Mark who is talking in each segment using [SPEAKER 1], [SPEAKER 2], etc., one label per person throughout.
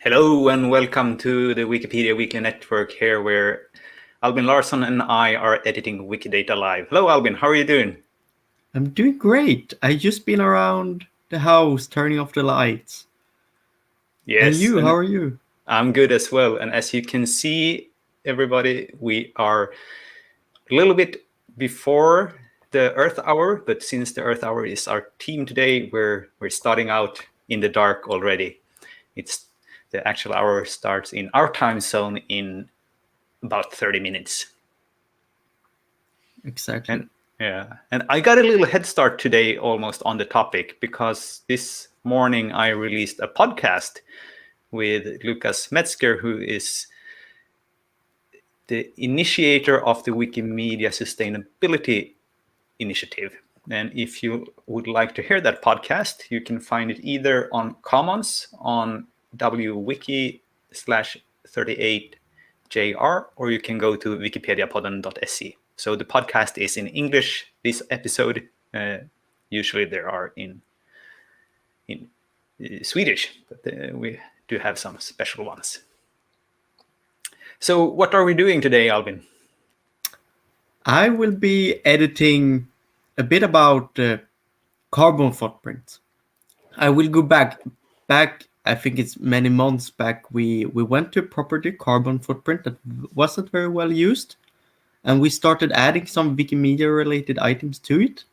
[SPEAKER 1] Hello and welcome to the Wikipedia Weekly Network here, where Albin Larsson and I are editing Wikidata live. Hello, Albin. How are you doing?
[SPEAKER 2] I'm doing great. I just been around the house turning off the lights. And
[SPEAKER 1] Yes,
[SPEAKER 2] you, how are you?
[SPEAKER 1] I'm good as well. And as you can see, everybody, we are a little bit before the Earth Hour, but since the Earth Hour is our theme today, we're starting out in the dark already. It's the actual hour starts in our time zone in about 30 minutes.
[SPEAKER 2] Exactly.
[SPEAKER 1] And I got a little head start today almost on the topic because this morning I released a podcast with Lucas Metzger, who is the initiator of the Wikimedia Sustainability Initiative. And if you would like to hear that podcast, you can find it either on Commons on www.wiki/38jr, or you can go to wikipediapodden.se. So the podcast is in English. This episode, usually there are in Swedish, but we do have some special ones. So what are we doing today, Albin?
[SPEAKER 2] I will be editing a bit about carbon footprint. I will go back. I think it's many months back. We went to property carbon footprint that wasn't very well used, and we started adding some Wikimedia related items to it,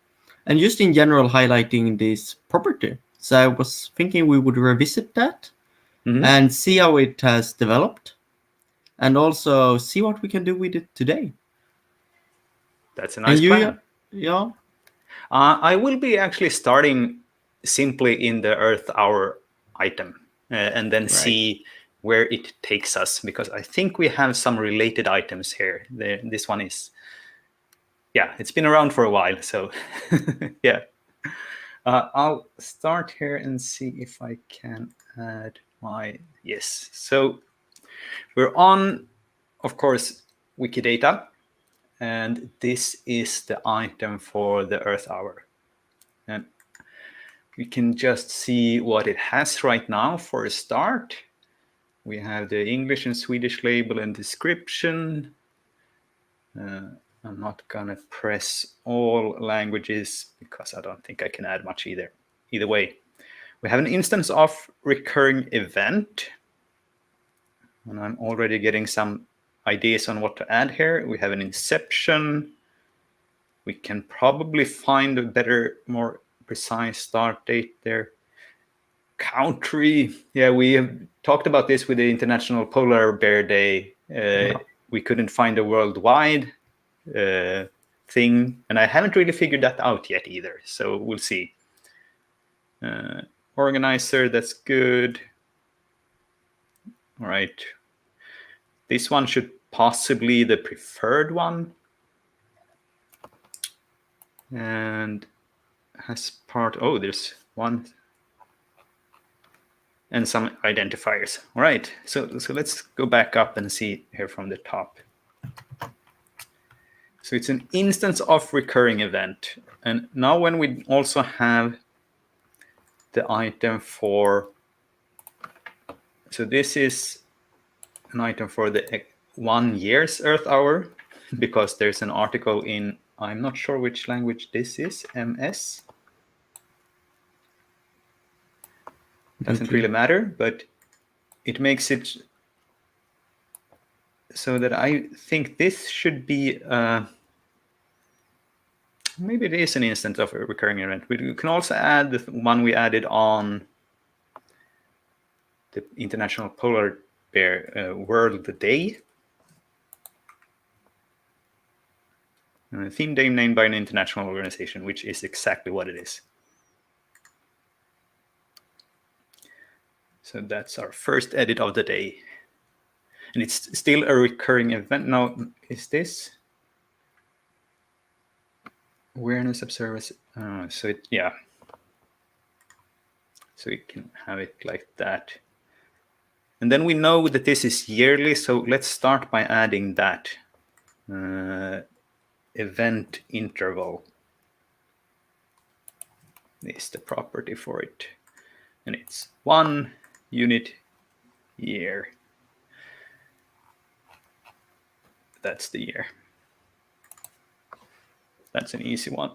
[SPEAKER 2] and just in general highlighting this property. So I was thinking we would revisit that and see how it has developed, and also see what we can do with it today.
[SPEAKER 1] That's a nice plan.
[SPEAKER 2] Yeah.
[SPEAKER 1] I will be actually starting simply in the Earth Hour item and then see where it takes us, because I think we have some related items here. This one is, it's been around for a while. So yeah, I'll start here and see if I can add yes. So we're on, of course, Wikidata. And this is the item for the Earth Hour. And we can just see what it has right now for a start. We have the English and Swedish label and description. I'm not gonna press all languages because I don't think I can add much either. Either way, we have an instance of recurring event. And I'm already getting some ideas on what to add here. We have an inception. We can probably find a better, more precise start date there. Country. Yeah, we have talked about this with the International Polar Bear Day. We couldn't find a worldwide thing, and I haven't really figured that out yet either. So we'll see. Organizer, that's good. All right. This one should possibly the preferred one. And has there's one and some identifiers. All right, so let's go back up and see here from the top. So it's an instance of recurring event. And now when we also have the item for, so this is an item for the 1 year's Earth Hour, because there's an article in, I'm not sure which language this is, MS. Doesn't really matter, but it makes it so that I think this should be, maybe it is an instance of a recurring event. We can also add the one we added on the International Polar Bear World Day. A theme day named by an international organization, which is exactly what it is. So that's our first edit of the day. And it's still a recurring event. Now, is this awareness of service? So you can have it like that. And then we know that this is yearly, so let's start by adding that event interval is the property for it. And it's 1 unit year. That's the year. That's an easy one.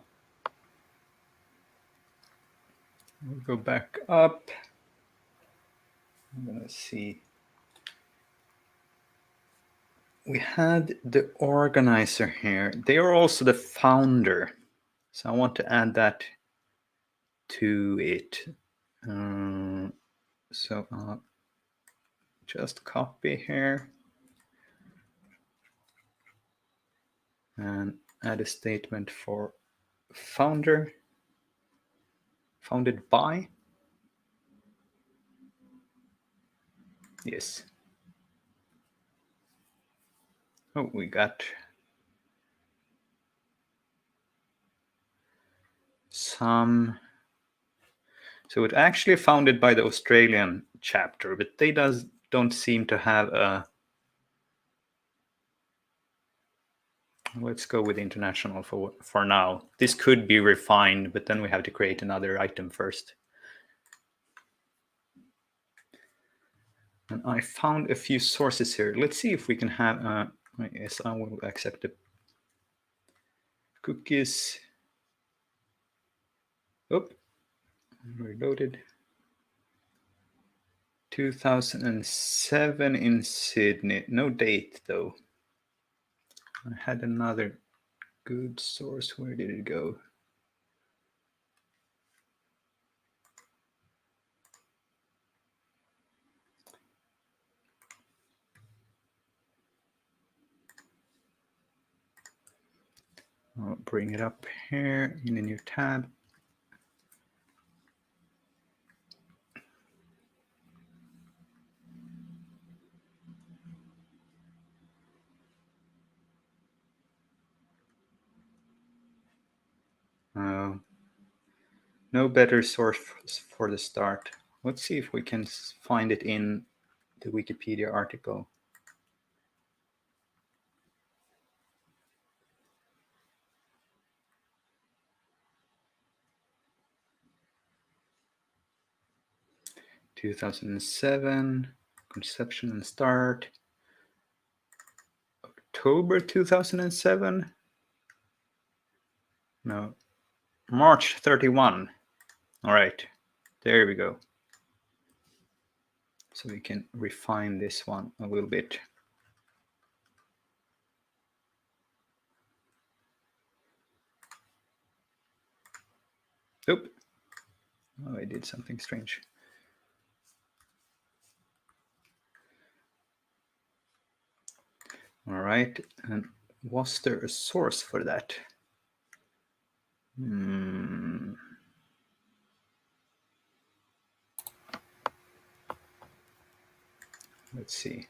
[SPEAKER 1] We'll go back up. I'm gonna see. We had the organizer here. They are also the founder. So I want to add that to it. So I'll just copy here and add a statement for founder, founded by. Yes. Oh, we got some. So it actually founded by the Australian chapter, but they don't seem to have a. Let's go with international for now. This could be refined, but then we have to create another item first. And I found a few sources here. Let's see if we can have. Yes, I will accept the cookies. Oh, reloaded. 2007 in Sydney. No date though. I had another good source. Where did it go? I'll bring it up here in a new tab. No better source for the start. Let's see if we can find it in the Wikipedia article. (2007) conception and start. October 2007. No, March 31. All right, there we go. So we can refine this one a little bit. Oop. Oh, I did something strange. All right, and was there a source for that? Let's see.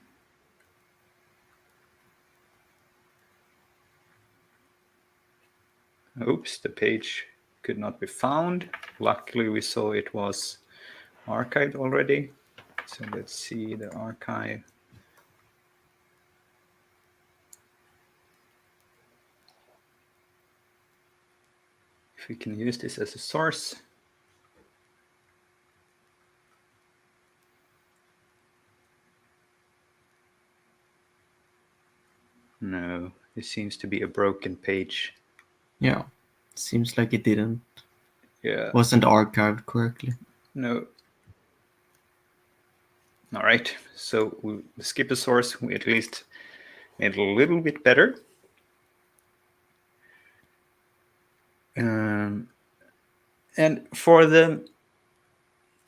[SPEAKER 1] Oops, the page could not be found. Luckily, we saw it was archived already. So let's see the archive. If we can use this as a source. No, it seems to be a broken page.
[SPEAKER 2] Yeah, seems like it didn't.
[SPEAKER 1] Yeah.
[SPEAKER 2] Wasn't archived correctly.
[SPEAKER 1] No. All right, so we'll skip a source. We at least made it a little bit better. And for the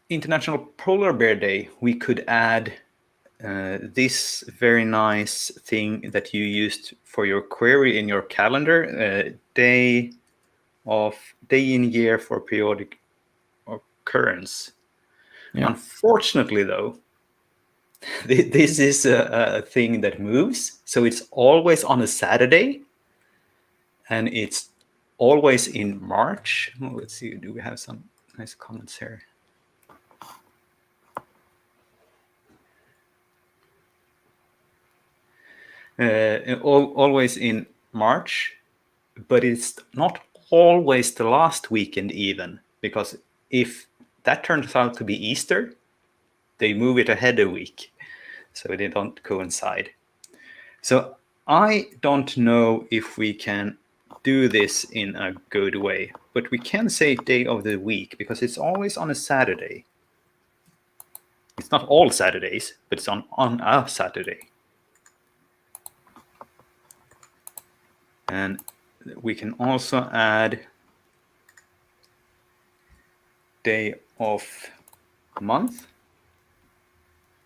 [SPEAKER 1] International Polar Bear Day, we could add this very nice thing that you used for your query in your calendar, day in year for periodic occurrence. Yeah. Unfortunately, though, this is a thing that moves, so it's always on a Saturday, and it's always in March. Well, let's see, do we have some nice comments here? Always in March, but it's not always the last weekend even, because if that turns out to be Easter, they move it ahead a week. so they don't coincide. So I don't know if we can do this in a good way, but we can say day of the week because it's always on a Saturday. It's not all Saturdays, but it's on a Saturday. And we can also add day of month.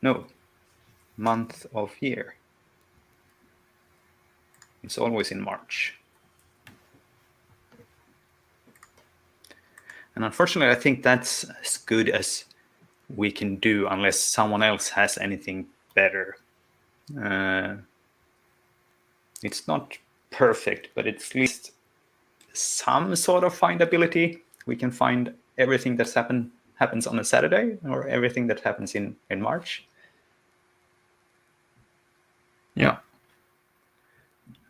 [SPEAKER 1] No, month of year. It's always in March. And unfortunately, I think that's as good as we can do unless someone else has anything better. It's not perfect, but it's at least some sort of findability. We can find everything that's happens on a Saturday or everything that happens in March.
[SPEAKER 2] Yeah.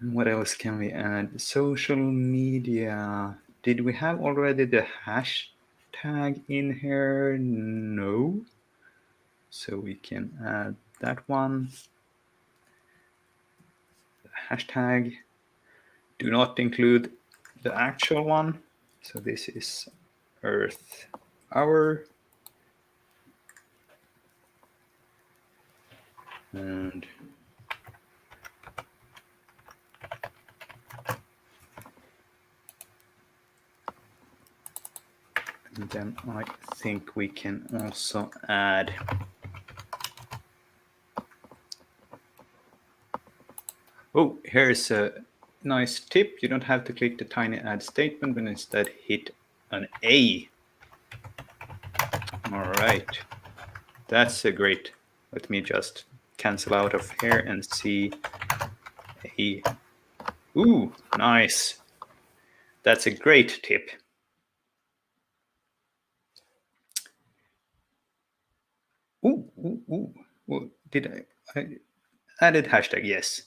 [SPEAKER 1] What else can we add? Social media. Did we have already the hashtag in here? No. So we can add that one. The hashtag. Do not include the actual one. So this is Earth Hour. And then I think we can also add here's a nice tip. You don't have to click the tiny add statement, but instead hit an A. All right. That's a great. Let me just cancel out of here and see A. Ooh, nice. That's a great tip. Ooh. Did I added hashtag? Yes.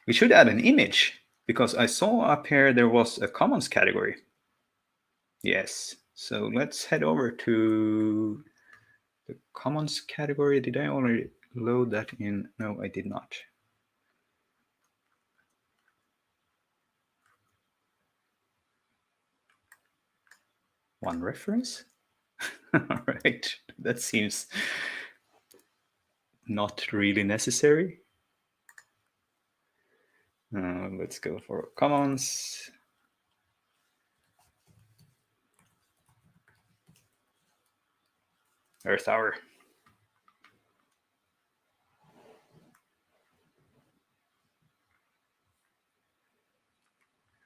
[SPEAKER 1] We should add an image because I saw up here there was a commons category. Yes. So let's head over to the commons category. Did I already load that in? No, I did not. One reference? All right. That seems not really necessary. Let's go for commons. Earth Hour.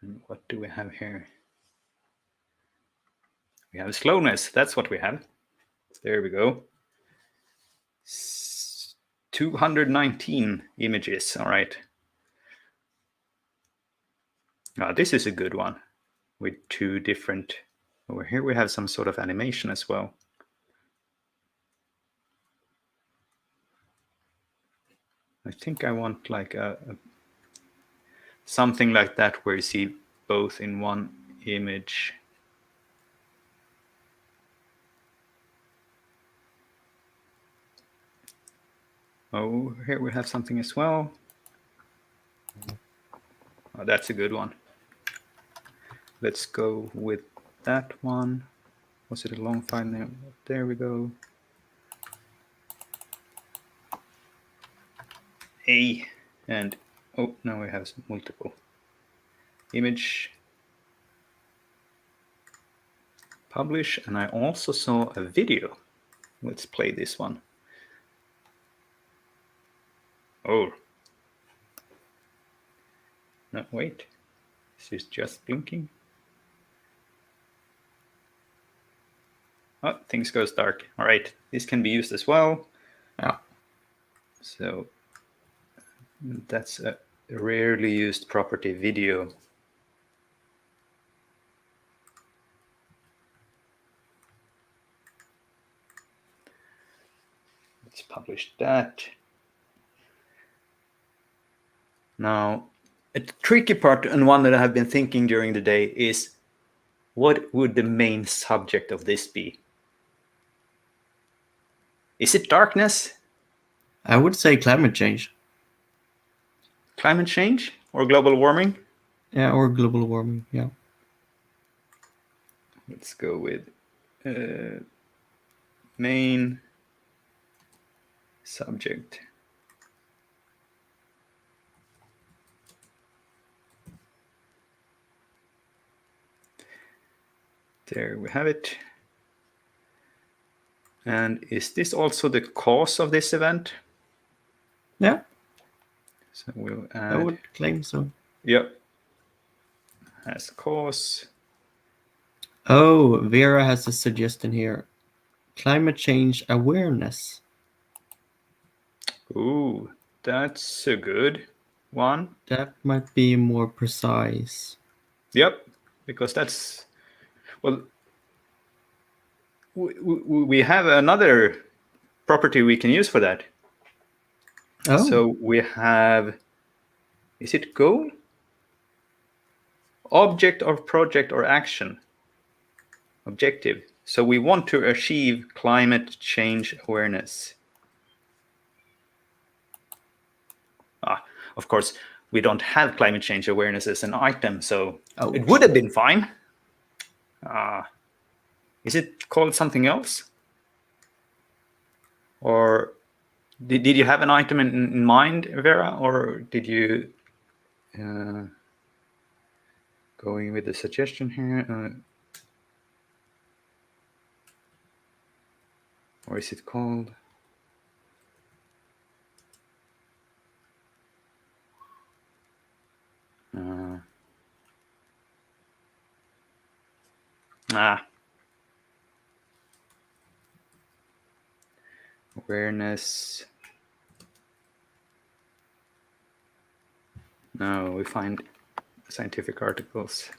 [SPEAKER 1] And what do we have here? We have slowness. That's what we have. There we go. 219 images. All right. This is a good one with two different. Over here we have some sort of animation as well. I think I want like something like that where you see both in one image. Oh, here we have something as well. Oh, that's a good one. Let's go with that one. Was it a long file name? There we go. A and oh, now we have multiple. Image. Publish, and I also saw a video. Let's play this one. Oh. No, wait. This is just blinking. Oh, things goes dark. All right, this can be used as well.
[SPEAKER 2] Yeah.
[SPEAKER 1] So that's a rarely used property, video. Let's publish that. Now, a tricky part and one that I have been thinking during the day is what would the main subject of this be? Is it darkness?
[SPEAKER 2] I would say climate change.
[SPEAKER 1] Climate change or global warming?
[SPEAKER 2] Yeah, or global warming. Yeah.
[SPEAKER 1] Let's go with main subject. There we have it. And is this also the cause of this event?
[SPEAKER 2] Yeah.
[SPEAKER 1] So we'll add.
[SPEAKER 2] I would claim so.
[SPEAKER 1] Yep. As cause.
[SPEAKER 2] Oh, Vera has a suggestion here. Climate change awareness.
[SPEAKER 1] Ooh, that's a good one.
[SPEAKER 2] That might be more precise.
[SPEAKER 1] Yep, because that's, well, we have another property we can use for that.
[SPEAKER 2] Oh.
[SPEAKER 1] So we have, is it goal? Object or project or action. Objective. So we want to achieve climate change awareness. Of course, we don't have climate change awareness as an item, so it would have been fine. Is it called something else? Or did you have an item in mind, Vera, or did you going with the suggestion here? Or is it called? Awareness. No, we find scientific articles.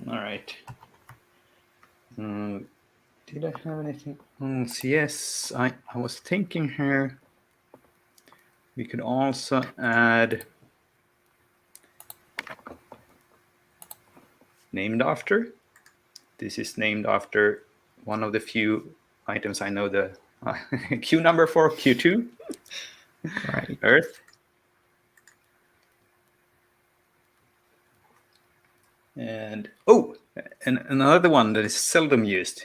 [SPEAKER 1] All right. Did I have anything else? Yes, I was thinking here. We could also add named after. This is named after one of the few items I know the Q number for, Q2.
[SPEAKER 2] Right.
[SPEAKER 1] Earth. And another one that is seldom used.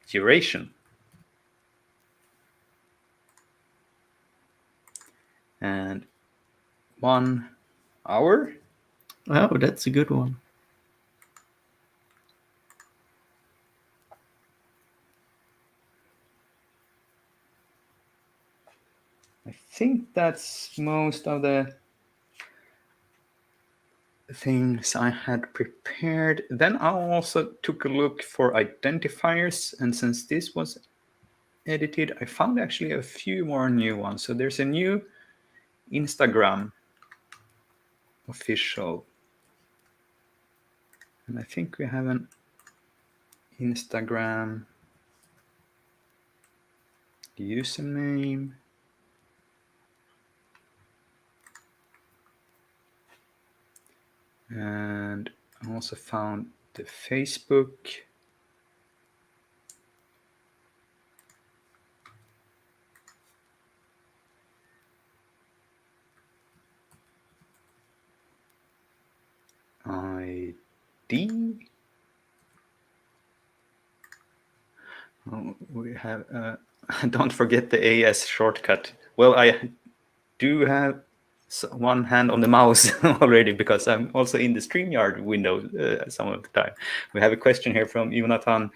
[SPEAKER 1] Duration. And 1 hour.
[SPEAKER 2] Oh, that's a good one.
[SPEAKER 1] I think that's most of the things I had prepared. Then I also took a look for identifiers, and since this was edited, I found actually a few more new ones. So there's a new Instagram official, and I think we have an Instagram username. And I also found the Facebook. ID. Oh, we have, don't forget the AS shortcut. Well, I do have one hand on the mouse already because I'm also in the StreamYard window some of the time. We have a question here from Jonathan.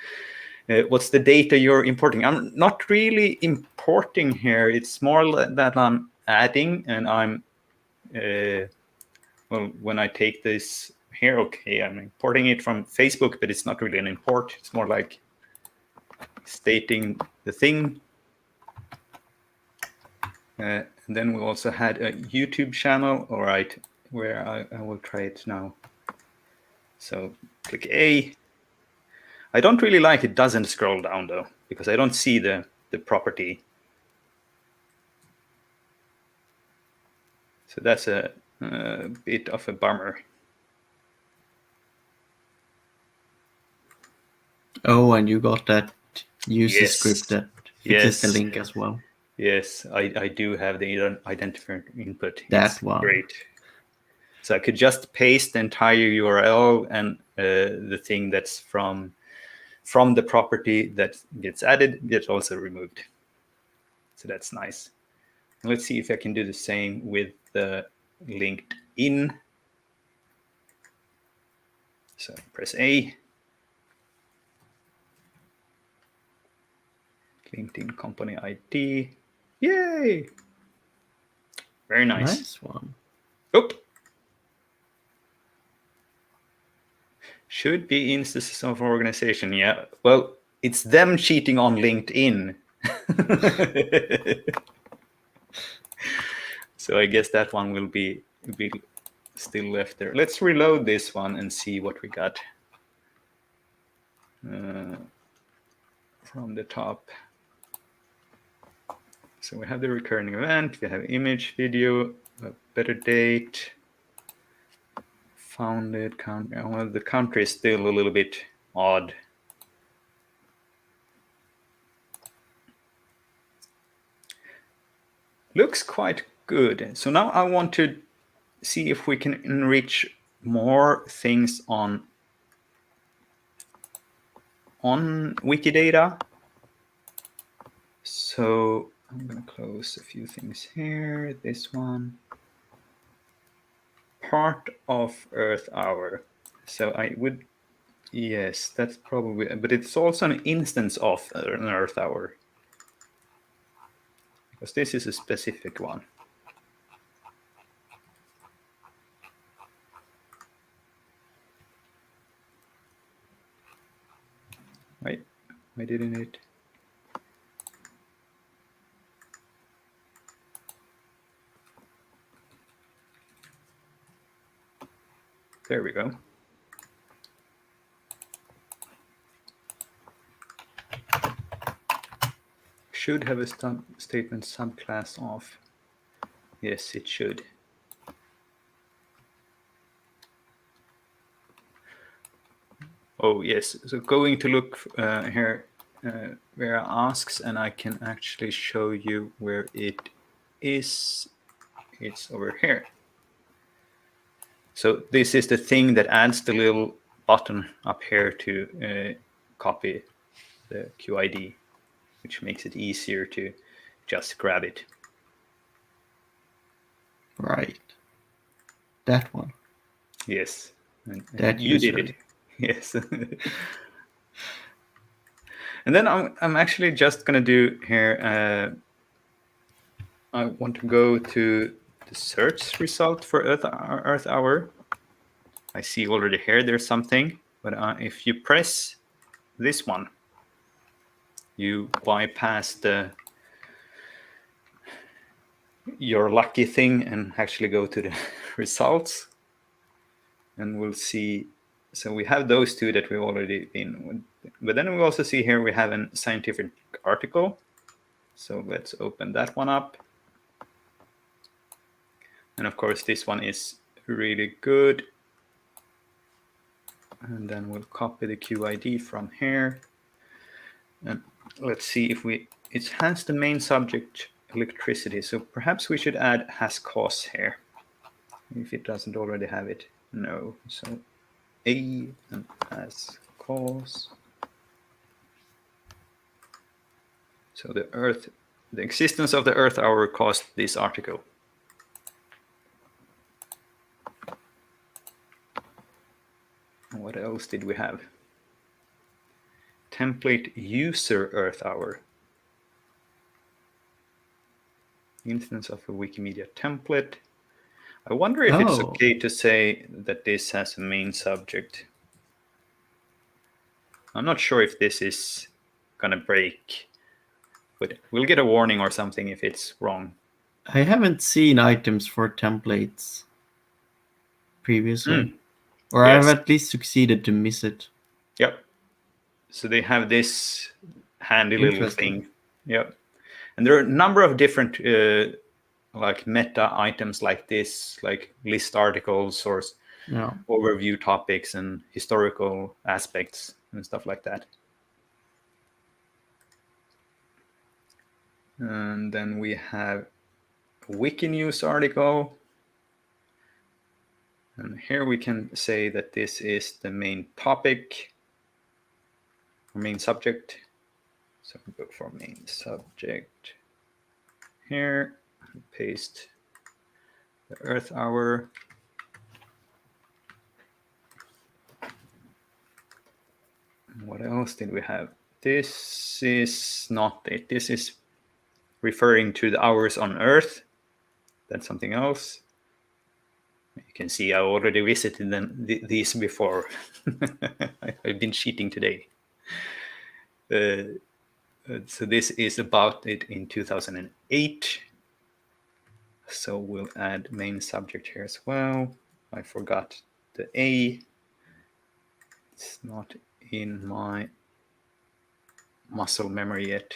[SPEAKER 1] What's the data you're importing? I'm not really importing here. It's more that I'm adding, and I'm, well, when I take this here, okay, I'm importing it from Facebook, but it's not really an import. It's more like stating the thing. And then we also had a YouTube channel, all right, where I will try it now. So click A. I don't really like it doesn't scroll down though, because I don't see the property. So that's a bit of a bummer.
[SPEAKER 2] Oh, and you got that user
[SPEAKER 1] Yes.
[SPEAKER 2] script that fixes the
[SPEAKER 1] Yes.
[SPEAKER 2] link as well.
[SPEAKER 1] Yes, I do have the identifier input.
[SPEAKER 2] That
[SPEAKER 1] It's
[SPEAKER 2] one.
[SPEAKER 1] great. So I could just paste the entire URL and the thing that's from the property that gets added gets also removed. So that's nice. And let's see if I can do the same with the linked in. So press A. LinkedIn company ID. Yay! Very nice.
[SPEAKER 2] Nice one.
[SPEAKER 1] Oop. Should be instances of organization. Yeah. Well, it's them cheating on LinkedIn. So I guess that one will be still left there. Let's reload this one and see what we got from the top. So we have the recurring event, we have image, video, a better date, founded country. Well, the country is still a little bit odd. Looks quite good. So now I want to see if we can enrich more things on Wikidata. So I'm going to close a few things here. This one. Part of Earth Hour. So I would, yes, that's probably, but it's also an instance of an Earth Hour. Because this is a specific one. Wait, why didn't it? There we go. Should have a statement subclass of. Yes, it should. Oh, yes. So going to look here where it asks, and I can actually show you where it is. It's over here. So this is the thing that adds the little button up here to copy the QID, which makes it easier to just grab it.
[SPEAKER 2] Right. That one.
[SPEAKER 1] Yes. And
[SPEAKER 2] That
[SPEAKER 1] you did it. Yes. And then I'm actually just going to do here, I want to go to the search result for Earth Hour. I see already here there's something, but if you press this one, you bypass your lucky thing and actually go to the results. And we'll see. So we have those two that we've already been with. But then we also see here we have a scientific article. So let's open that one up. And of course, this one is really good. And then we'll copy the QID from here. And let's see if it has the main subject electricity. So perhaps we should add has cause here. If it doesn't already have it. No. So A and has cause. So the existence of the Earth Hour caused this article. What else did we have? Template user Earth Hour. Instance of a Wikimedia template. I wonder if it's okay to say that this has a main subject. I'm not sure if this is gonna break, but we'll get a warning or something if it's wrong.
[SPEAKER 2] I haven't seen items for templates previously. Or
[SPEAKER 1] Yes.
[SPEAKER 2] I've at least succeeded to miss it.
[SPEAKER 1] Yep. So they have this handy little thing. Yep. And there are a number of different like meta items like this, like list articles or overview topics and historical aspects and stuff like that. And then we have a Wikinews article. And here we can say that this is the main topic, or main subject. So we go for main subject here, paste the Earth hour. What else did we have? This is not it. This is referring to the hours on Earth. That's something else. You can see I already visited these before. I've been cheating today. So this is about it in 2008. So we'll add main subject here as well. I forgot the A. It's not in my muscle memory yet.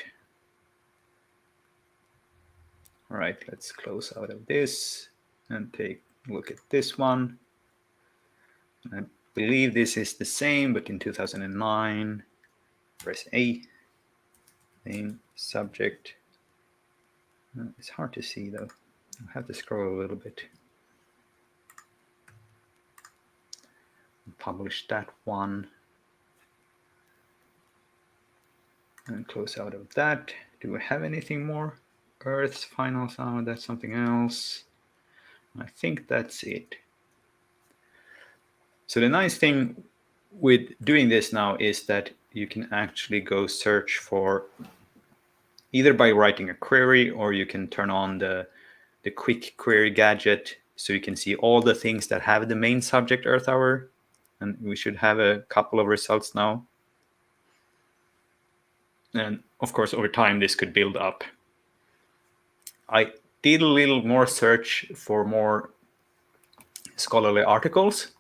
[SPEAKER 1] All right, let's close out of this and take a look at this one. I believe this is the same, but in 2009. Press A, main subject. It's hard to see though. I have to scroll a little bit. Publish that one. And close out of that. Do we have anything more? Earth's final sound, that's something else. I think that's it. So the nice thing with doing this now is that you can actually go search for either by writing a query, or you can turn on the quick query gadget so you can see all the things that have the main subject Earth hour. And we should have a couple of results now. And of course, over time, this could build up. I did a little more search for more scholarly articles,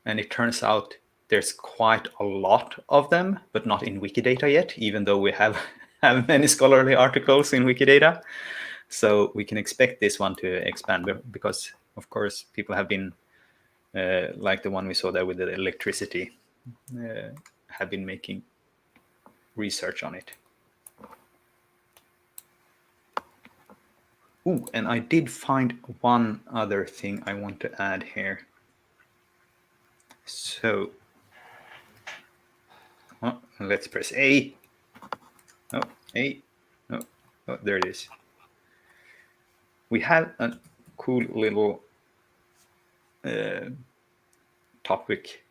[SPEAKER 1] and it turns out there's quite a lot of them, but not in Wikidata yet, even though we have many scholarly articles in Wikidata. So we can expect this one to expand because, of course, people have been, like the one we saw there with the electricity, have been making research on it. Ooh, and I did find one other thing I want to add here. So let's press A. Oh, A. Oh, there it is. We have a cool little topic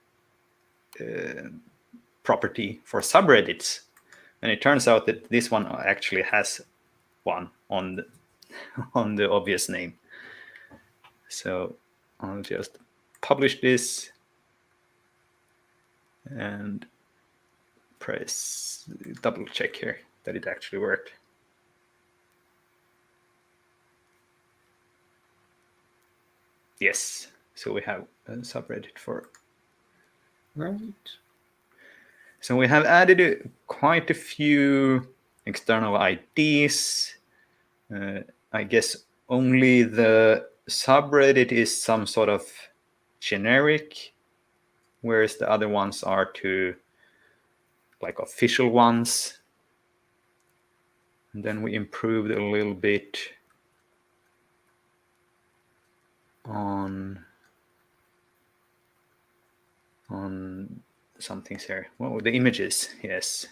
[SPEAKER 1] property for subreddits. And it turns out that this one actually has one on the obvious name. So I'll just publish this and press double check here that it actually worked. Yes, so we have a subreddit for.
[SPEAKER 2] Right.
[SPEAKER 1] So we have added quite a few external IDs. I guess only the subreddit is some sort of generic, whereas the other ones are to like official ones. And then we improved a little bit on some things here. Well, the images, yes.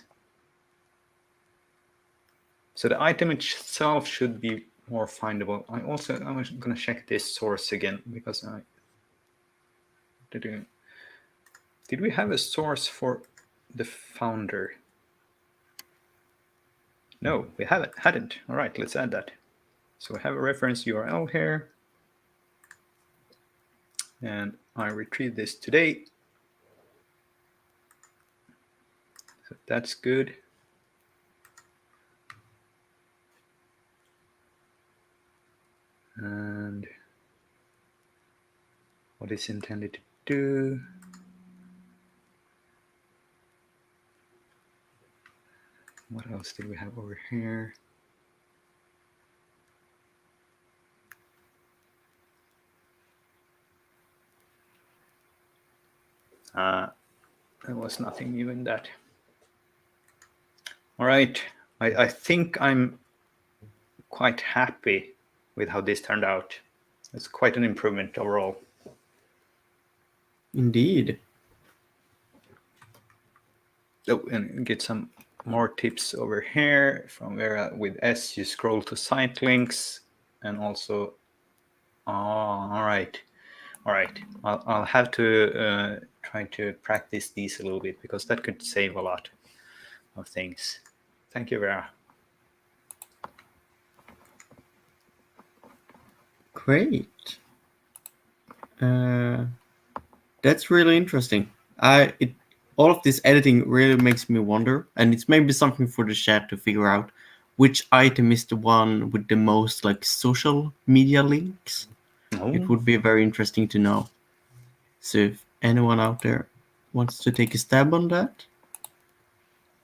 [SPEAKER 1] So the item itself should be more findable. I'm going to check this source again because did we have a source for the founder? No, we hadn't. All right, let's add that. So we have a reference URL here. And I retrieved this today. So that's good. And what it's intended to do. What else did we have over here? There was nothing new in that. All right, I think I'm quite happy with how this turned out. It's quite an improvement overall.
[SPEAKER 2] Indeed.
[SPEAKER 1] Oh, and get some more tips over here from where with S you scroll to site links, and also all right. I'll have to try to practice these a little bit, because that could save a lot of things. Thank you, Vera.
[SPEAKER 2] Great. That's really interesting. All of this editing really makes me wonder, and it's maybe something for the chat to figure out which item is the one with the most like social media links. It would be very interesting to know. So if anyone out there wants to take a stab on that,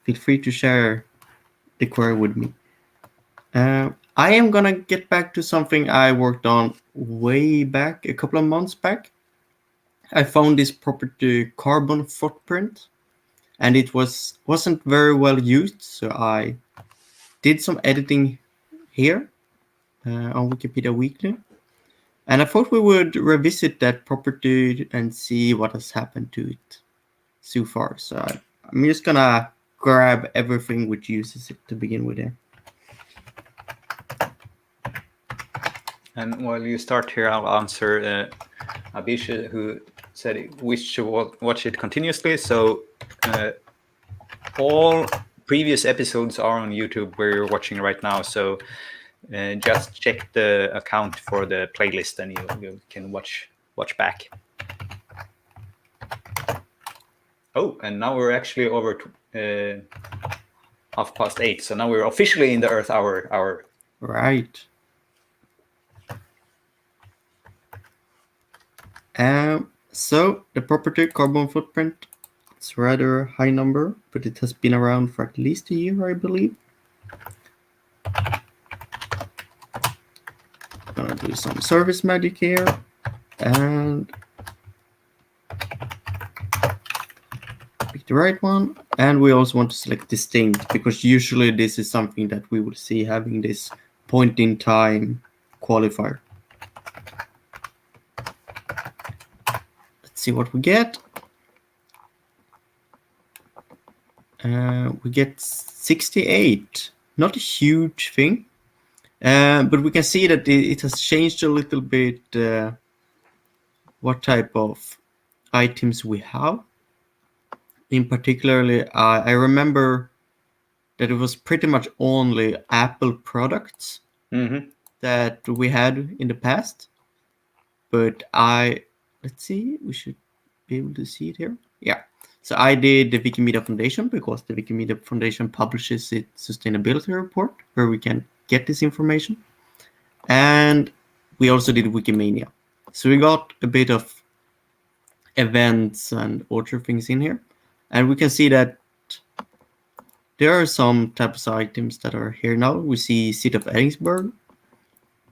[SPEAKER 2] feel free to share the query with me. I am gonna get back to something I worked on way back, a couple of months back. I found this property carbon footprint, and it wasn't very well used, so I did some editing here on Wikipedia Weekly, and I thought we would revisit that property and see what has happened to it so far. So I'm just gonna grab everything which uses it to begin with here.
[SPEAKER 1] And while you start here, I'll answer Abisha, who said we should watch it continuously. So all previous episodes are on YouTube where you're watching right now. So just check the account for the playlist, and you can watch back. Oh, and now we're actually over 8:30. So now we're officially in the Earth hour.
[SPEAKER 2] Right. So the property carbon footprint, it's a rather high number, but it has been around for at least a year, I believe. I'm gonna do some service magic here, and pick the right one. And we also want to select distinct, because usually this is something that we will see having this point in time qualifier. Let's see what we get. We get 68. Not a huge thing, but we can see that it has changed a little bit what type of items we have. In particularly, I remember that it was pretty much only Apple products that we had in the past. But let's see, we should be able to see it here. Yeah. So I did the Wikimedia Foundation, because the Wikimedia Foundation publishes its sustainability report where we can get this information. And we also did Wikimania. So we got a bit of events and other things in here. And we can see that there are some types of items that are here now. We see City of Edinburgh,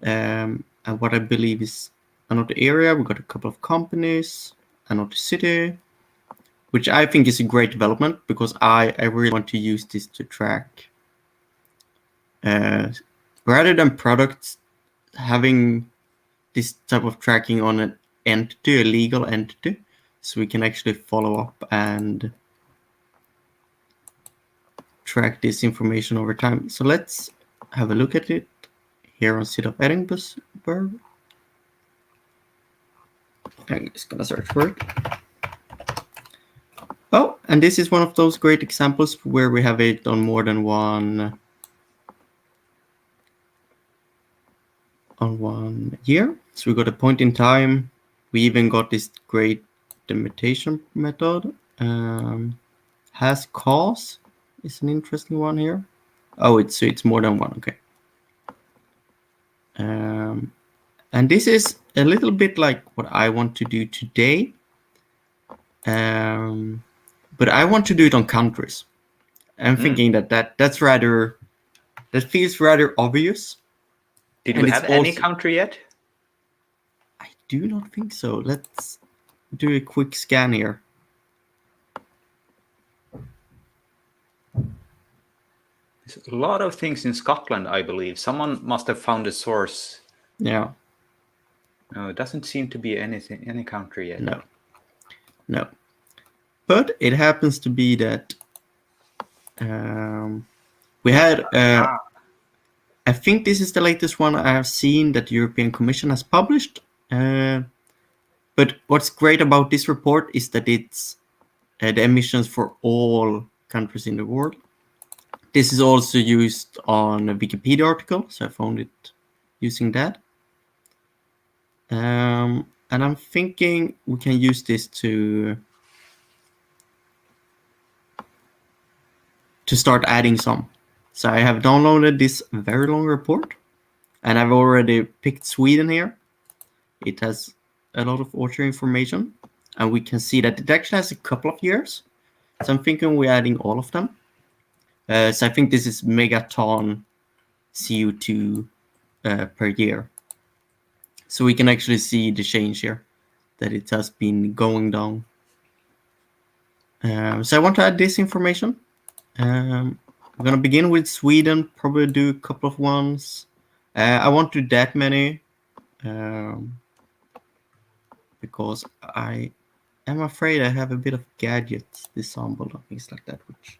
[SPEAKER 2] and what I believe is another area. We got a couple of companies, another city, which I think is a great development, because I really want to use this to track. Rather than products, having this type of tracking on an entity, a legal entity, so we can actually follow up and track this information over time. So let's have a look at it here on City of Edinburgh. I'm just gonna search for it. Oh, and this is one of those great examples where we have it on more than one year. So we got a point in time. We even got this great delimitation method. Has cause is an interesting one here. Oh, it's more than one. Okay. And this is a little bit like what I want to do today. But I want to do it on countries. I'm thinking that feels rather obvious.
[SPEAKER 1] Did we have any country yet?
[SPEAKER 2] I do not think so. Let's do a quick scan here.
[SPEAKER 1] There's a lot of things in Scotland, I believe. Someone must have found a source.
[SPEAKER 2] Yeah.
[SPEAKER 1] No, it doesn't seem to be any country yet.
[SPEAKER 2] No. But it happens to be that we had. I think this is the latest one I have seen that the European Commission has published. But what's great about this report is that it's the emissions for all countries in the world. This is also used on a Wikipedia article, so I found it using that. And I'm thinking we can use this to start adding some. So I have downloaded this very long report, and I've already picked Sweden here. It has a lot of author information, and we can see that it actually has a couple of years. So I'm thinking we're adding all of them. So I think this is megaton CO2 per year. So we can actually see the change here, that it has been going down. So I want to add this information. I'm going to begin with Sweden, probably do a couple of ones. I won't do that many because I am afraid I have a bit of gadgets disabled and things like that, which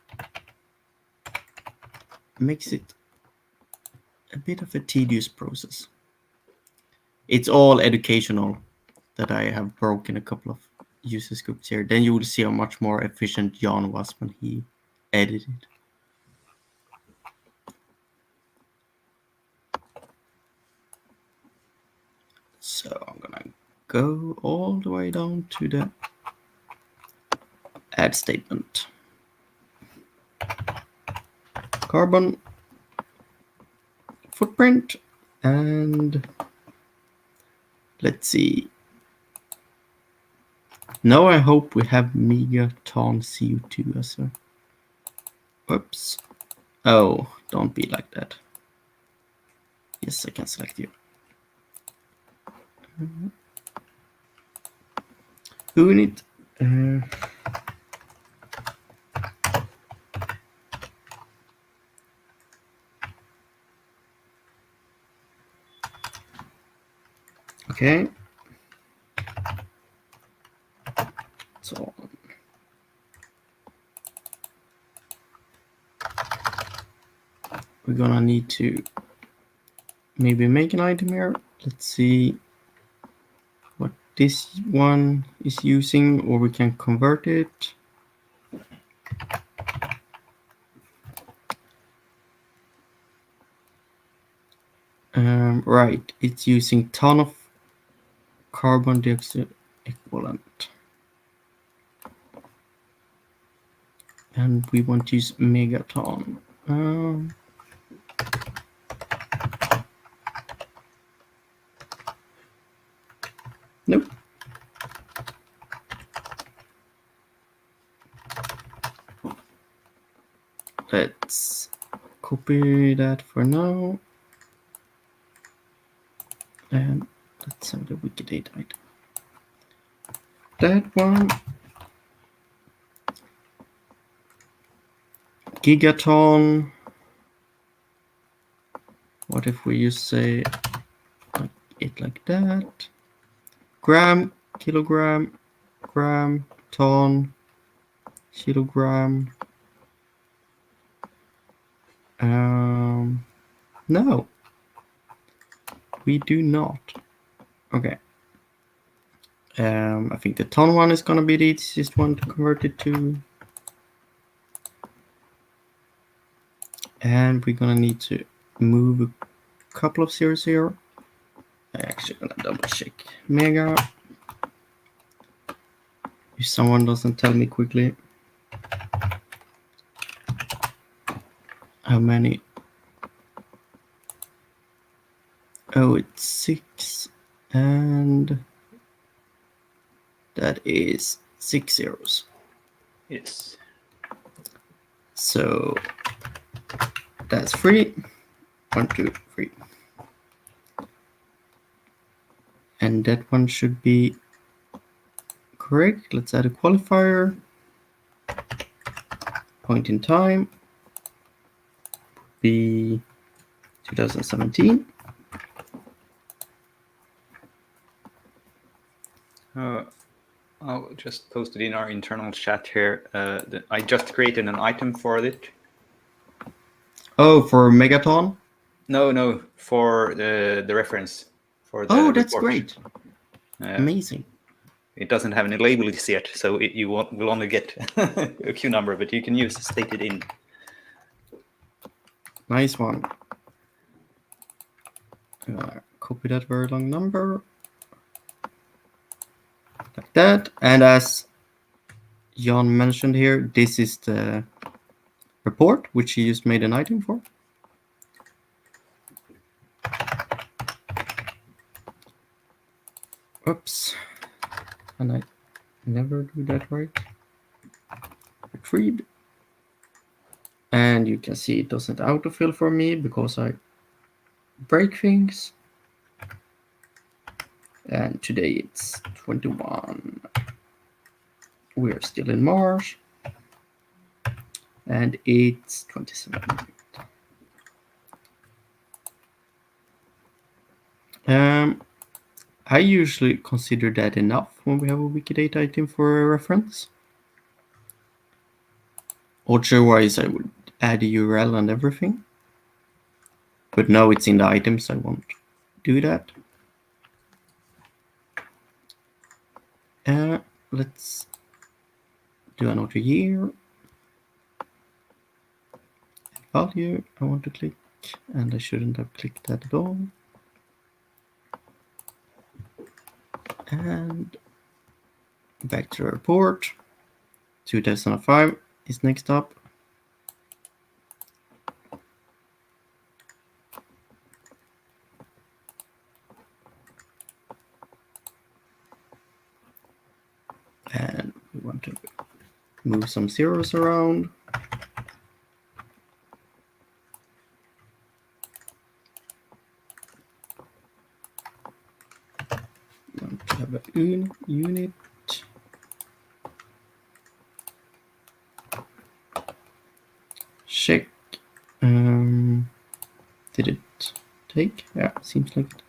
[SPEAKER 2] makes it a bit of a tedious process. It's all educational that I have broken a couple of user scripts here. Then you will see how much more efficient Jan was when he edited. So I'm gonna go all the way down to the add statement. Carbon footprint, and let's see. Now I hope we have megaton CO2 as a. Oops. Oh, don't be like that. Yes, I can select you. Unit. Okay. So we're gonna need to maybe make an item here. Let's see what this one is using, or we can convert it. Right, it's using ton of carbon dioxide equivalent. And we want to use megaton. Nope. Let's copy that for now. And let's have the Wikidata item. That one. Gigaton. What if we just say it like that? Gram, kilogram, gram, ton, kilogram. No, we do not. Okay. I think the ton one is gonna be the easiest one to convert it to. And we're gonna need to move a couple of zeros here. I'm actually gonna double check mega. If someone doesn't tell me quickly how many. Oh, it's 6, and that is 6 zeros.
[SPEAKER 1] Yes.
[SPEAKER 2] So that's 3. 1, 2, 3. And that one should be correct. Let's add a qualifier. Point in time. be 2017.
[SPEAKER 1] I'll just post it in our internal chat here. I just created an item for it.
[SPEAKER 2] Oh, for Megaton?
[SPEAKER 1] No, for the reference. For the
[SPEAKER 2] Oh, that's
[SPEAKER 1] report.
[SPEAKER 2] great. Amazing.
[SPEAKER 1] It doesn't have any labels yet, so you will only get a Q number, but you can use stated in.
[SPEAKER 2] Nice one. Copy that very long number. Like that. And as Jan mentioned here, this is the report, which he just made an item for. Oops. And I never do that right. Retrieve. And you can see it doesn't autofill for me because I break things. And today it's 21. We're still in March. And it's 27. I usually consider that enough when we have a Wikidata item for a reference. Otherwise, I would add a URL and everything. But now it's in the items, I won't do that. Let's do another year. Value, I want to click, and I shouldn't have clicked that at all. And back to the report. 2005 is next up. And we want to move some zeros around. We want to have a unit. Check. Did it take? Yeah, seems like it.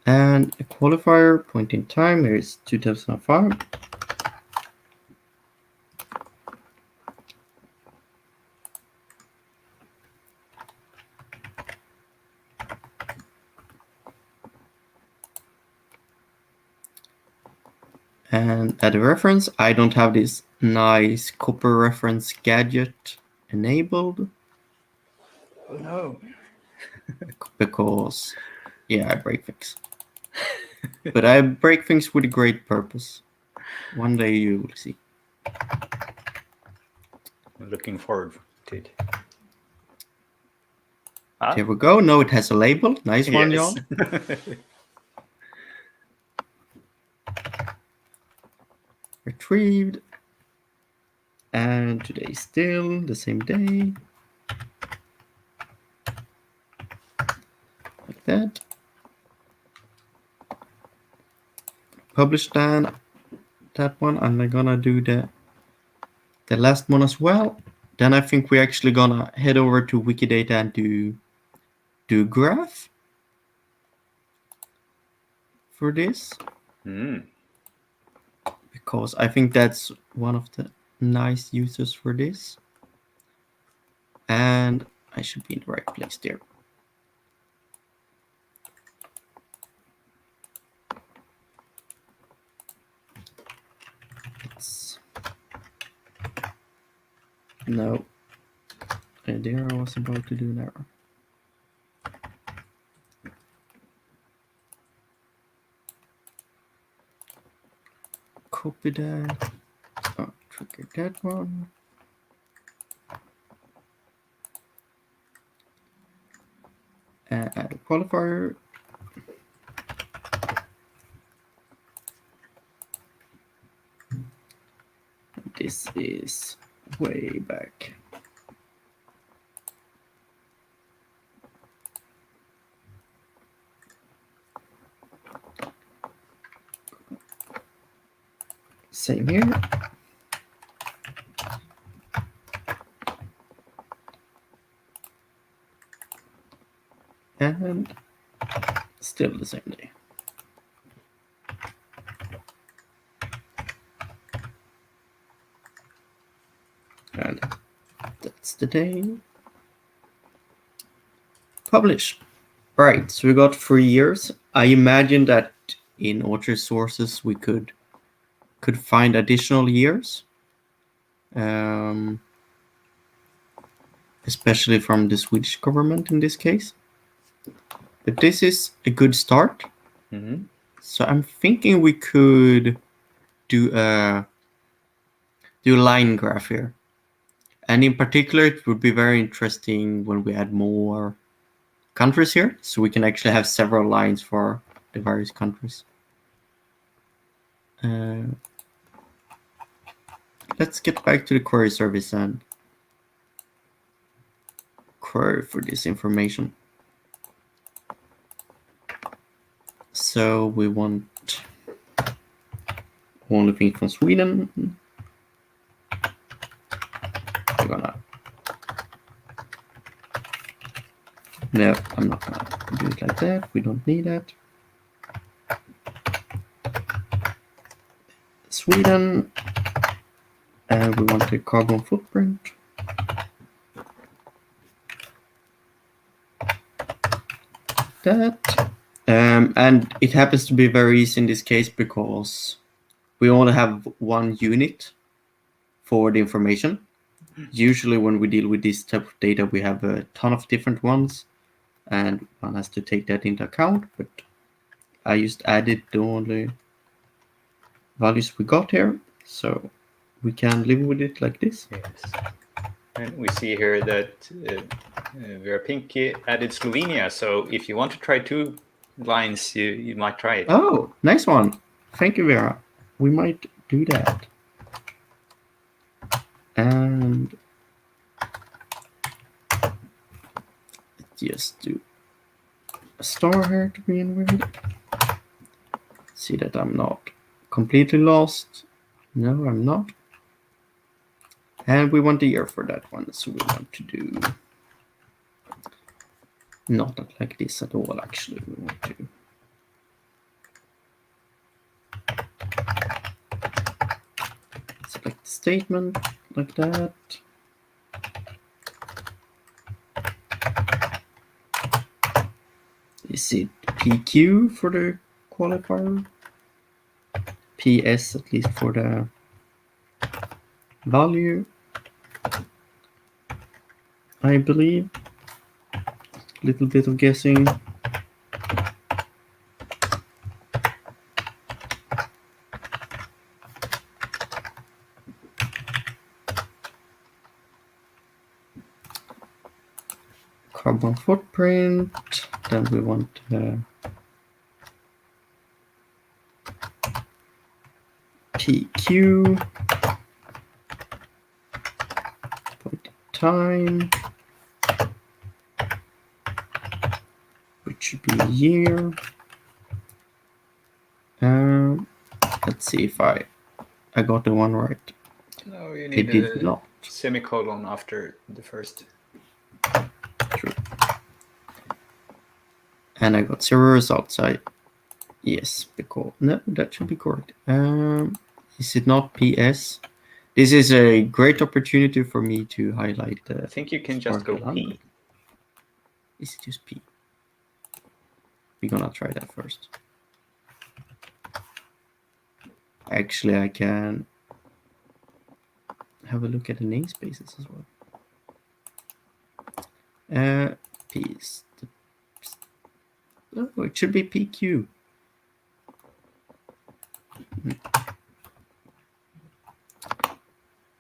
[SPEAKER 2] And a qualifier, point in time, here is 2005. And at a reference, I don't have this nice copy reference gadget enabled.
[SPEAKER 1] Oh no.
[SPEAKER 2] Because, yeah, I break things. But I break things with a great purpose. One day you will see.
[SPEAKER 1] I'm looking forward to it.
[SPEAKER 2] Here we go. Now it has a label. Nice one,
[SPEAKER 1] Yes.
[SPEAKER 2] Jan. Retrieved. And today is still the same day. Like that. Publish that one. And I'm gonna do the last one as well. Then I think we're actually gonna head over to Wikidata and do graph for this. Because I think that's one of the nice uses for this. And I should be in the right place there. No. There I was about to do an error. Copy that. Oh, trigger that one. Add a qualifier. This is way back. Same here. And still the same day. And that's the day. Publish. Right, so we got 3 years. I imagine that in author sources we could find additional years, especially from the Swedish government in this case. But this is a good start.
[SPEAKER 1] Mm-hmm.
[SPEAKER 2] So I'm thinking we could do a line graph here. And in particular, it would be very interesting when we add more countries here, so we can actually have several lines for the various countries. Let's get back to the query service and query for this information. So we want only things from Sweden. We're gonna... No, I'm not gonna do it like that. We don't need that. Sweden, and we want the carbon footprint. That. And it happens to be very easy in this case because we only have one unit for the information. Usually when we deal with this type of data, we have a ton of different ones, and one has to take that into account, but I just added the only values we got here, so we can live with it like this.
[SPEAKER 1] Yes. And we see here that Vera Pinky added Slovenia, so if you want to try 2 lines, you might try it.
[SPEAKER 2] Oh, nice one. Thank you, Vera. We might do that. And just do a star here to begin with. See that I'm not completely lost. No, I'm not. And we want a year for that one, so we want to do not like this at all, actually. We want to select the statement like that. Is it PQ for the qualifier? PS at least for the value, I believe. Little bit of guessing. Carbon footprint. Then we want PQ. Point in time. Which should be a year. Let's see if I got the one right.
[SPEAKER 1] No, you need a semicolon after the first.
[SPEAKER 2] True. And I got 0 results. Yes, because no, that should be correct. Is it not PS? This is a great opportunity for me to highlight the...
[SPEAKER 1] I think you can just go P.
[SPEAKER 2] Is it just P? We're gonna try that first. Actually, I can have a look at the namespaces as well. P is the... Oh, it should be PQ.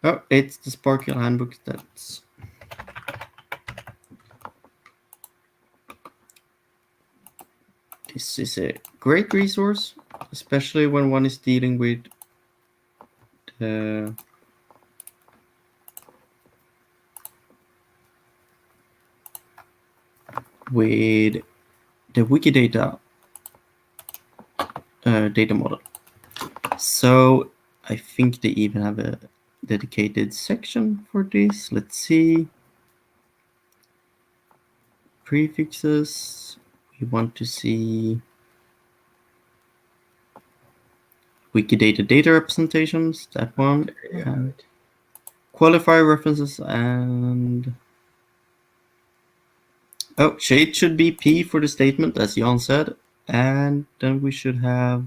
[SPEAKER 2] Oh, it's the Sparky handbook. That's... This is a great resource, especially when one is dealing with the Wikidata data model. So I think they even have a dedicated section for this. Let's see. Prefixes. We want to see Wikidata data representations, that one.
[SPEAKER 1] There you have it.
[SPEAKER 2] Qualifier references and... Oh, shade should be P for the statement, as Jan said. And then we should have...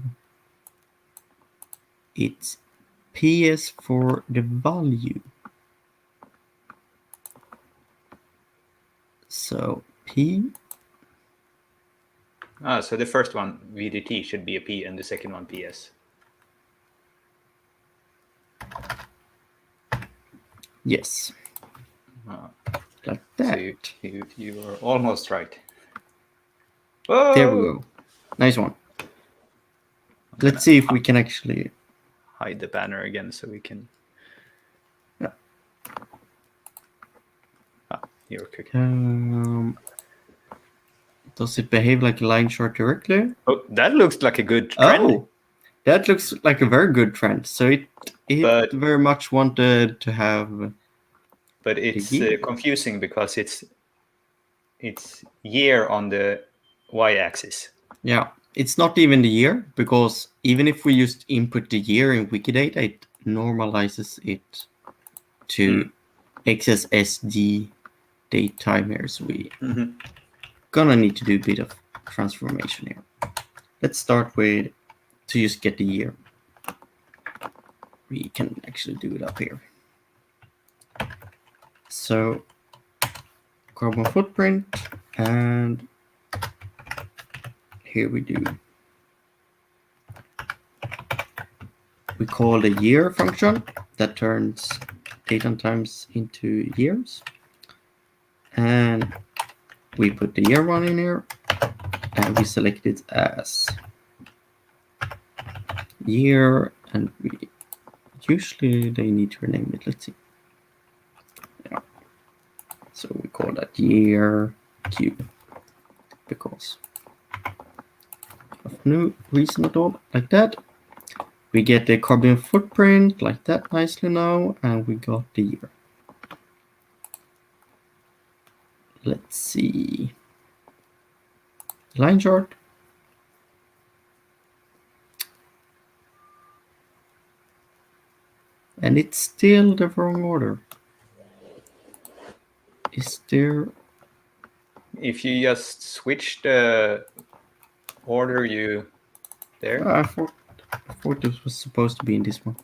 [SPEAKER 2] It's PS for the value. So P.
[SPEAKER 1] So the first one, VDT, should be a P, and the second one, PS.
[SPEAKER 2] Yes. Like that.
[SPEAKER 1] So you are almost right.
[SPEAKER 2] There we go. Nice one. Let's see if we can actually
[SPEAKER 1] hide the banner again so we can...
[SPEAKER 2] Yeah.
[SPEAKER 1] You're cooking.
[SPEAKER 2] Does it behave like a line chart directly?
[SPEAKER 1] Oh, that looks like a good trend.
[SPEAKER 2] Oh, that looks like a very good trend. So it very much wanted to have...
[SPEAKER 1] But it's confusing because it's year on the y-axis.
[SPEAKER 2] Yeah, it's not even the year, because even if we just input the year in Wikidata, it normalizes it to XSSD date time here. So we gonna need to do a bit of transformation here. Let's start with to just get the year. We can actually do it up here. So carbon footprint, and here we do. We call the year function that turns date and times into years. And we put the year one in here, and we select it as year, and we usually they need to rename it. Let's see. Yeah. So we call that year Q because of no reason at all, like that. We get the carbon footprint like that nicely now, and we got the year. Let's see. Line chart. And it's still the wrong order. Is there...
[SPEAKER 1] If you just switch the order you there.
[SPEAKER 2] I thought this was supposed to be in this one.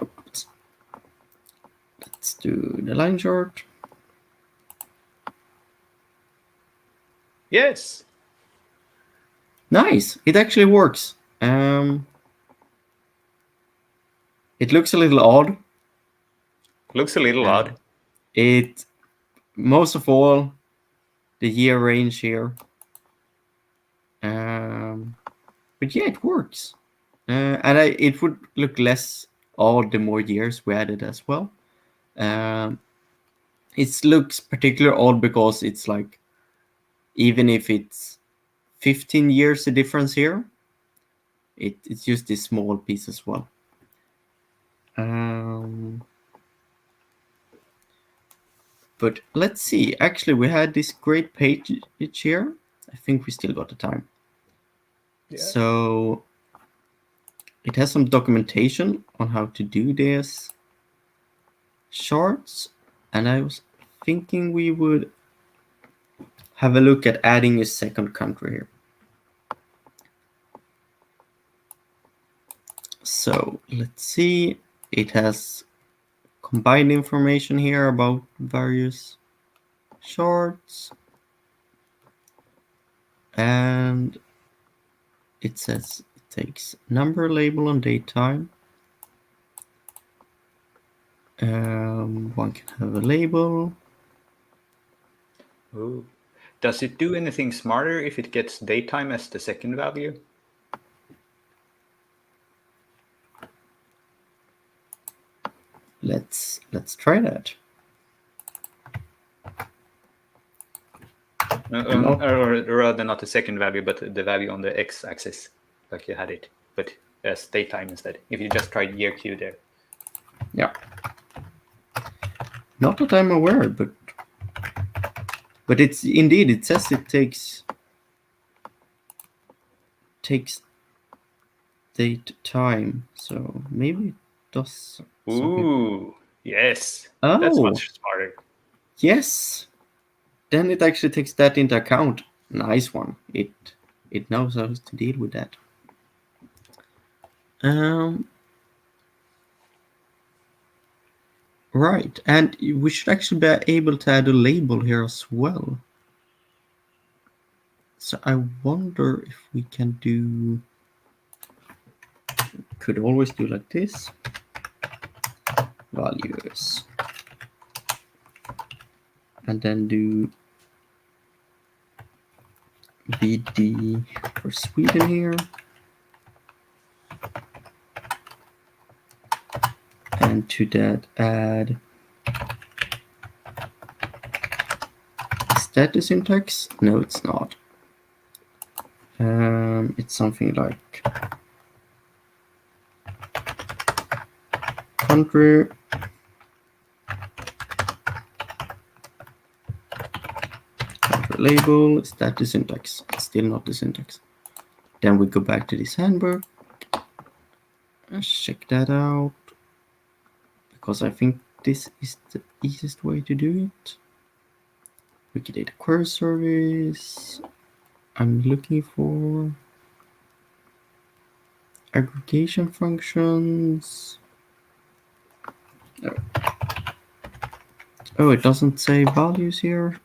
[SPEAKER 2] Oops. Let's do the line chart.
[SPEAKER 1] Yes.
[SPEAKER 2] Nice. It actually works. It looks a little odd.
[SPEAKER 1] Looks a little odd.
[SPEAKER 2] It, most of all, the year range here. But yeah, it works. And it would look less odd the more years we added as well. It looks particularly odd because it's like, even if it's 15 years the difference here, it's just this small piece as well. But let's see. Actually, we had this great page here. I think we still got the time. Yeah. So it has some documentation on how to do this charts, and I was thinking we would have a look at adding a second country here. So let's see. It has combined information here about various charts, and it says it takes number, label, and date time. One can have a label.
[SPEAKER 1] Ooh. Does it do anything smarter if it gets date time as the second value?
[SPEAKER 2] Let's try that.
[SPEAKER 1] Or rather, not the second value, but the value on the x-axis, like you had it, but as date time instead. If you just tried year Q there.
[SPEAKER 2] Yeah. Not that I'm aware, but But it's indeed, it says it takes date time, so maybe it does something.
[SPEAKER 1] Ooh, yes. That's
[SPEAKER 2] Oh,
[SPEAKER 1] much smarter.
[SPEAKER 2] yes. Then it actually takes that into account. Nice one. It knows how to deal with that. Right, and we should actually be able to add a label here as well. So I wonder if we can do. Could always do like this. Values. And then do VD for Sweden here. And to that add. Is that the syntax? No, it's not. It's something like country label. Is that the syntax? It's still not the syntax. Then we go back to this handbook. Let's check that out, because I think this is the easiest way to do it. Wikidata query service. I'm looking for aggregation functions. Oh, it doesn't say values here.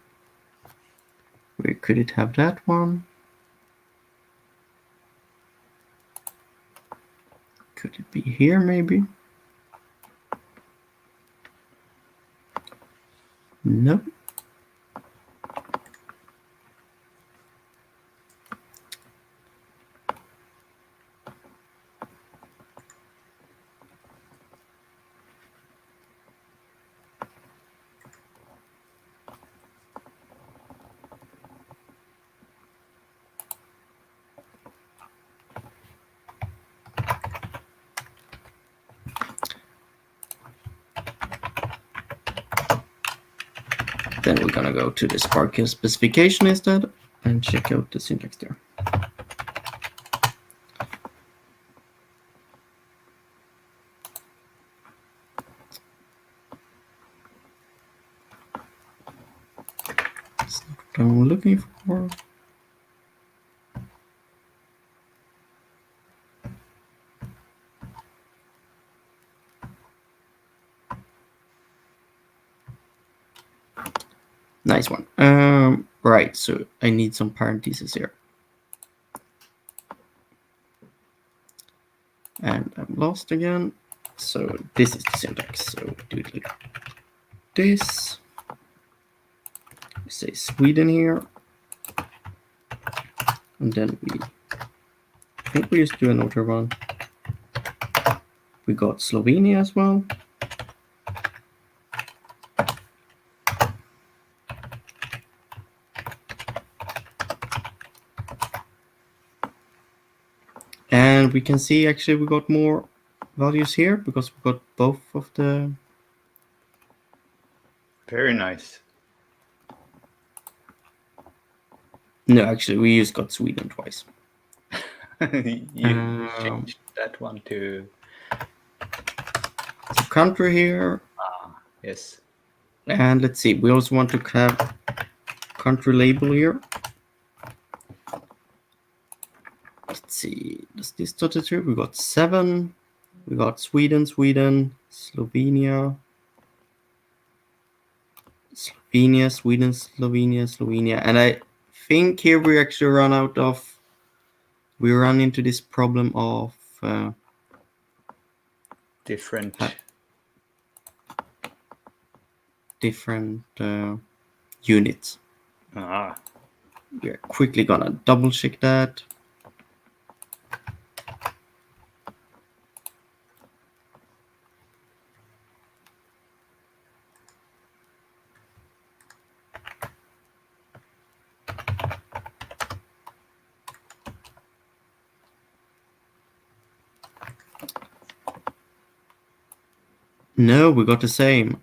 [SPEAKER 2] Where could it have that one? Could it be here maybe? No. Then we're gonna go to the Sparky specification instead and check out the syntax there. That's not what I'm looking for. Nice one. Right, so I need some parentheses here. And I'm lost again. So this is the syntax. So do it like this. We say Sweden here. And then I think we just do another one. We got Slovenia as well. And we can see actually we got more values here because we got both of the.
[SPEAKER 1] Very nice.
[SPEAKER 2] No, actually we just got Sweden twice.
[SPEAKER 1] You changed that one to
[SPEAKER 2] country here.
[SPEAKER 1] Yes.
[SPEAKER 2] And let's see, we also want to have country label here. Let's see, does this total true? We got 7. We got Sweden, Slovenia, Sweden, Slovenia. And I think here we actually we run into this problem of
[SPEAKER 1] different
[SPEAKER 2] units.
[SPEAKER 1] Ah.
[SPEAKER 2] We're quickly gonna double check that. No, we got the same.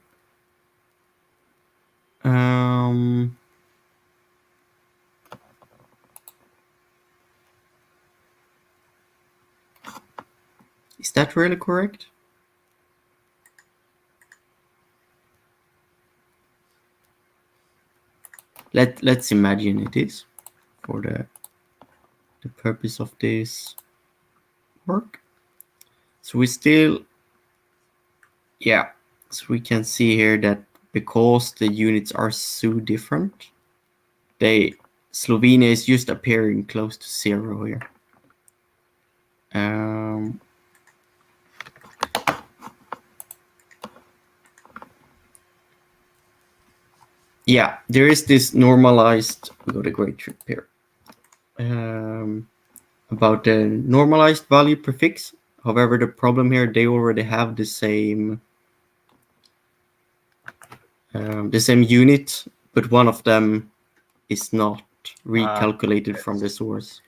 [SPEAKER 2] Is that really correct? Let's imagine it is for the purpose of this work. So we still, yeah, so we can see here that because the units are so different, Slovenia is just appearing close to 0 here. Yeah, there is this normalized, we got a great trip here, about the normalized value prefix. However, the problem here, they already have the same unit, but one of them is not recalculated from the source.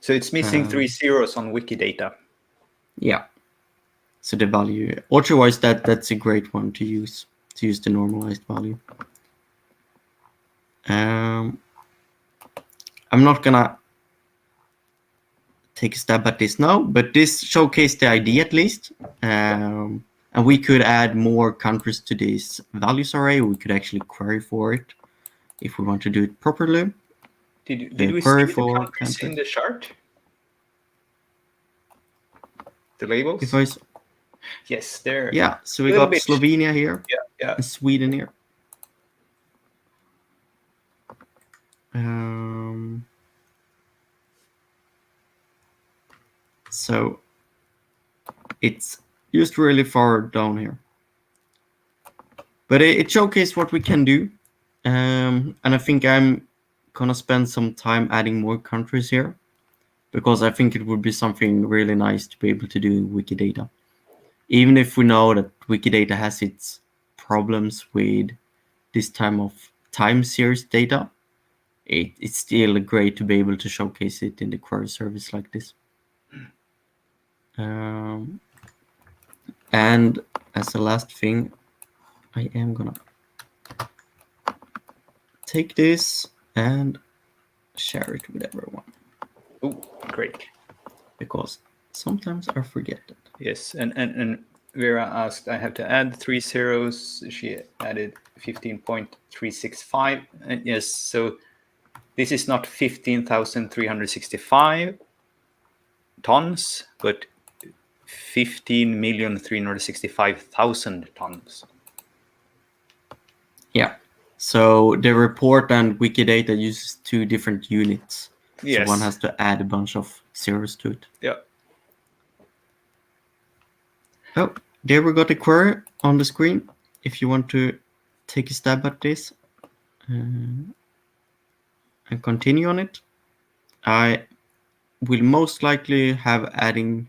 [SPEAKER 1] So it's missing 3 zeros on Wikidata.
[SPEAKER 2] Yeah. So the value, otherwise that's a great one to use the normalized value. I'm not gonna take a stab at this now, but this showcased the idea at least. And we could add more countries to this values array. We could actually query for it if we want to do it properly.
[SPEAKER 1] Did we see the countries in the chart? The labels? Yes, there.
[SPEAKER 2] Yeah, so we got Slovenia here.
[SPEAKER 1] Yeah.
[SPEAKER 2] And Sweden here. So it's just really far down here. But it showcased what we can do. And I think I'm gonna spend some time adding more countries here, because I think it would be something really nice to be able to do in Wikidata. Even if we know that Wikidata has its problems with this time series data, it's still great to be able to showcase it in the query service like this. And as a last thing, I am gonna take this and share it with everyone.
[SPEAKER 1] Oh, great.
[SPEAKER 2] Because sometimes I forget that.
[SPEAKER 1] Yes, and Vera asked, I have to add 3 zeros. She added 15.365. And yes, so this is not 15,365 tons, but 15,365,000 tons.
[SPEAKER 2] Yeah. So the report and Wikidata uses 2 different units.
[SPEAKER 1] Yes.
[SPEAKER 2] So one has to add a bunch of zeros to it.
[SPEAKER 1] Yeah.
[SPEAKER 2] Oh, there we got a query on the screen. If you want to take a stab at this and continue on it, I will most likely have adding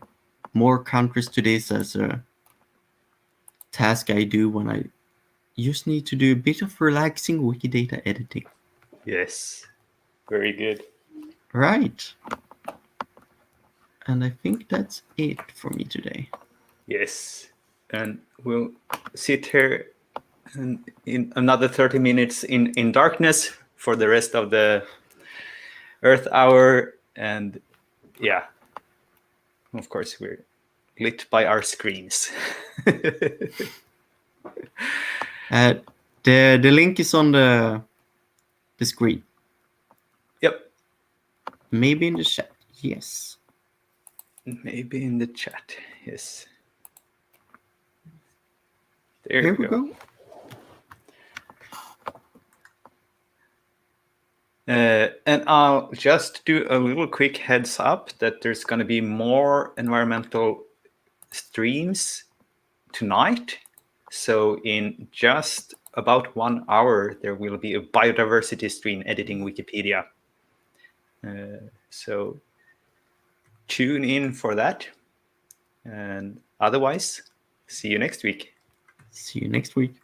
[SPEAKER 2] more countries to this as a task I do when I just need to do a bit of relaxing Wikidata editing.
[SPEAKER 1] Yes, very good.
[SPEAKER 2] Right. And I think that's it for me today.
[SPEAKER 1] Yes, and we'll sit here in another 30 minutes in darkness for the rest of the Earth hour. And yeah, of course, we're lit by our screens.
[SPEAKER 2] The link is on the screen.
[SPEAKER 1] Yep.
[SPEAKER 2] Maybe in the chat. Yes.
[SPEAKER 1] Maybe in the chat. Yes. There
[SPEAKER 2] Here
[SPEAKER 1] we
[SPEAKER 2] go.
[SPEAKER 1] And I'll just do a little quick heads up that there's going to be more environmental streams tonight. So in just about 1 hour, there will be a biodiversity stream editing Wikipedia. So tune in for that. And otherwise, see you next week.
[SPEAKER 2] See you next week.